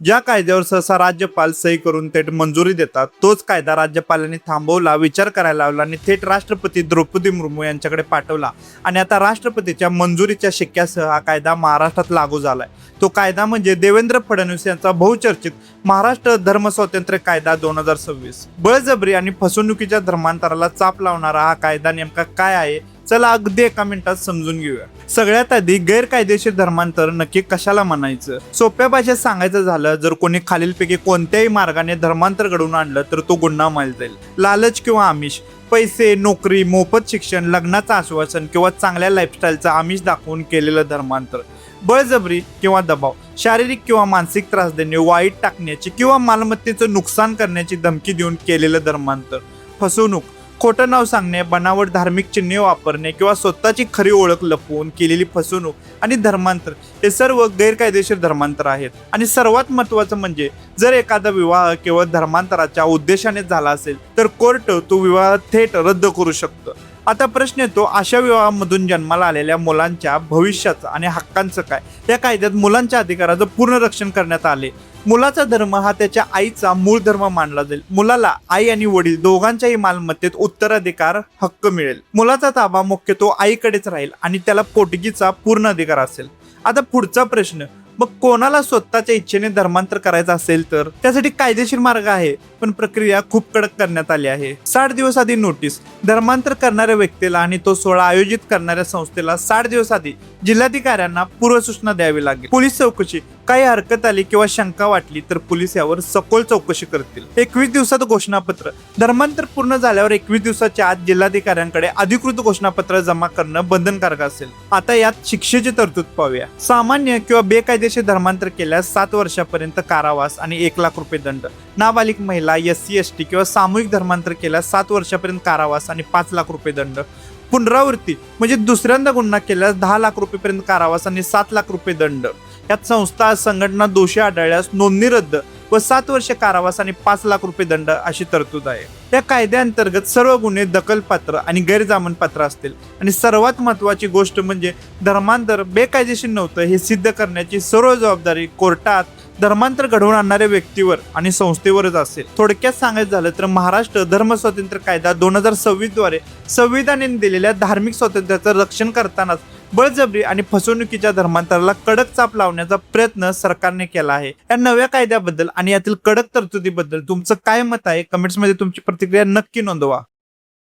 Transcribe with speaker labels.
Speaker 1: ज्या कायद्यावर सहसा राज्यपाल सही करून थेट मंजुरी देतात तोच कायदा राज्यपालांनी थांबवला, विचार करायला लावला आणि थेट राष्ट्रपती द्रौपदी मुर्मू यांच्याकडे पाठवला आणि आता राष्ट्रपतीच्या मंजुरीच्या शिक्क्यासह हा कायदा महाराष्ट्रात लागू झालाय। तो कायदा म्हणजे देवेंद्र फडणवीस यांचा बहुचर्चित महाराष्ट्र धर्म स्वातंत्र्य कायदा 2026। बळजबरी आणि फसवणुकीच्या धर्मांतराला चाप लावणारा हा कायदा नेमका काय आहे, चला अगदी एका मिनिटात समजून घेऊया। सगळ्यात आधी गैरकायदेशीर धर्मांतर नक्की कशाला म्हणायचं? सोप्या भाषेत सांगायचं झालं, जर कोणी खालीलपैकी कोणत्याही मार्गाने धर्मांतर घडवून आणलं तर तो गुन्हा मानला जाईल। लालच किंवा आमिष, पैसे, नोकरी, मोफत शिक्षण, लग्नाचं आश्वासन किंवा चांगल्या लाईफस्टाईलचं आमिष दाखवून केलेलं धर्मांतर, बळजबरी किंवा दबाव, शारीरिक किंवा मानसिक त्रास देणे, वाईट टाकण्याची किंवा मालमत्तेचं नुकसान करण्याची धमकी देऊन केलेलं धर्मांतर, फसवणूक, खोटं नाव सांगणे, बनावट धार्मिक चिन्हे वापरणे किंवा स्वतःची खरी ओळख लपवून केलेली फसवणूक आणि धर्मांतर हे सर्व गैरकायदेशीर धर्मांतर आहेत। आणि सर्वात महत्त्वाचं म्हणजे जर एखादा विवाह केवळ धर्मांतराच्या उद्देशाने झाला असेल तर कोर्ट तो विवाह थेट रद्द करू शकतं। आता प्रश्न येतो, अशा विवाहामधून जन्माला आलेल्या मुलांच्या भविष्याचं आणि हक्कांचं काय? या कायद्यात मुलांच्या अधिकाराचं पूर्ण रक्षण करण्यात आले। मुलाचा धर्म हा त्याच्या आईचा मूळ धर्म मानला जाईल। मुलाला आई आणि वडील दोघांच्याही मालमत्तेत उत्तराधिकार हक्क मिळेल। मुलाचा ताबा मुख्यतः आईकडेच राहील आणि त्याला पोटगीचा पूर्ण अधिकार असेल। आता पुढचा प्रश्न, मग कोणाला स्वतःच्या इच्छेने धर्मांतर करायचं असेल तर त्यासाठी कायदेशीर मार्ग आहे, पण प्रक्रिया खूप कडक करण्यात आली आहे। 60 दिवस आधी नोटीस, धर्मांतर करणाऱ्या व्यक्तीला आणि तो सोहळा आयोजित करणाऱ्या संस्थेला 60 दिवस आधी जिल्हाधिकाऱ्यांना पूर्वसूचना द्यावी लागेल। पोलीस चौकशी, काही हरकत आली किंवा शंका वाटली तर पोलीस यावर सखोल चौकशी करतील। 21 दिवसात घोषणापत्र, धर्मांतर पूर्ण झाल्यावर 21 दिवसाच्या आत जिल्हाधिकाऱ्यांकडे अधिकृत घोषणापत्र जमा करणं बंधनकारक असेल। आता यात शिक्षेची तरतूद पाहूया। सामान्य किंवा बेकायदेशीर धर्मांतर केल्यास 7 वर्षापर्यंत कारावास आणि 1 लाख रुपये दंड। नाबालिक महिला, SC ST किंवा सामूहिक धर्मांतर केल्यास 7 वर्षापर्यंत कारावास आणि 5 लाख रुपये दंड। पुनरावृत्ती म्हणजे दुसऱ्यांदा गुन्हा केल्यास 10 लाख रुपयेपर्यंत कारावास आणि 7 लाख रुपये दंड। यात संस्था संघटना दोषी आढळल्यास नोंदणी रद्द व 7 वर्ष कारावास आणि 5 लाख रुपये दंड अशी तरतूद आहे। या कायद्याअंतर्गत सर्व गुन्हे दखलपात्र आणि गैरजामीनपात्र असतील आणि सर्वात महत्त्वाची गोष्ट म्हणजे धर्मांतर बेकायदेशीर नव्हतं हे सिद्ध करण्याची सर्व जबाबदारी कोर्टात धर्मांतर घडवून आणणाऱ्या व्यक्तीवर आणि संस्थेवरच असेल। थोडक्यात सांगायचं झालं तर महाराष्ट्र धर्म स्वातंत्र्य कायदा 2026 द्वारे संविधानाने दिलेल्या धार्मिक स्वातंत्र्याचं रक्षण करतानाच बळजबरी आणि फसवणुकीच्या धर्मांतराला कडक चाप लावण्याचा प्रयत्न सरकारने केला आहे। या नव्या कायद्याबद्दल आणि यातील कडक तरतुदीबद्दल तुमचं काय मत आहे? कमेंट्समध्ये तुमची प्रतिक्रिया नक्की नोंदवा।